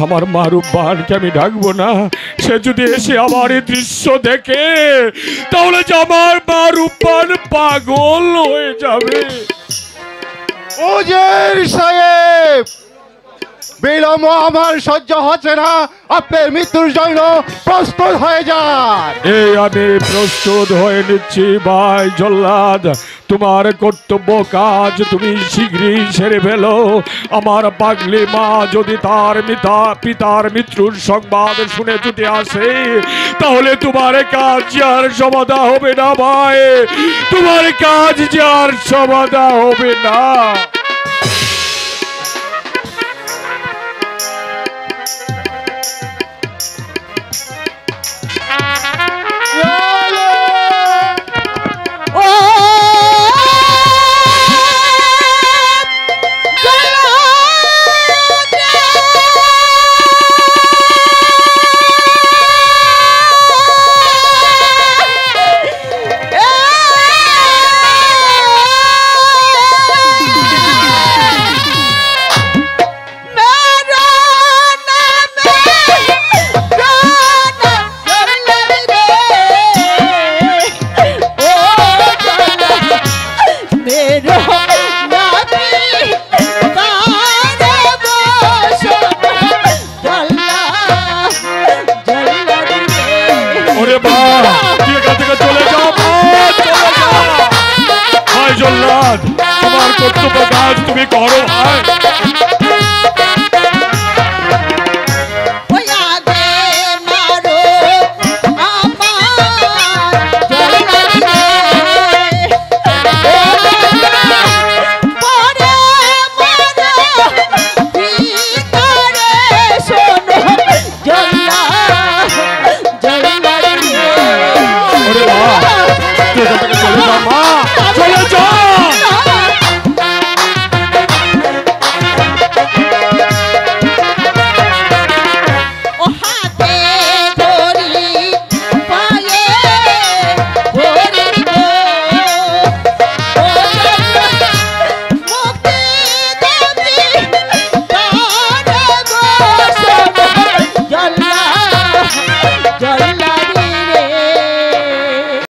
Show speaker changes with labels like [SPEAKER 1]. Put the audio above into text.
[SPEAKER 1] আমার মা রূপবানকে আমি ডাকবো না? সে যদি এসে আমার এই দৃশ্য দেখে তাহলে যে আমার মা রূপবান পাগল হয়ে যাবে।
[SPEAKER 2] উজির সাহেব, বিলম্ব আমার সহ্য হচ্ছে না, আপনার মৃত্যুর জন্য প্রস্তুত হয়ে যান।
[SPEAKER 1] এই আমি প্রস্তুত হয়ে নিচ্ছি ভাই জল্লাদ। তোমার কর্তব্য কাজ তুমি শীঘ্রই সেরে ফেলো। আমার পাগলি মা যদি তার পিতার মৃত্যুর সংবাদ শুনে যদি আসে তাহলে তোমার কাজ আর সমাধা হবে না ভাই, তোমার কাজ আর সমাধা হবে না। তোমার কর্তব্য কাজ তুমি করো ভাই।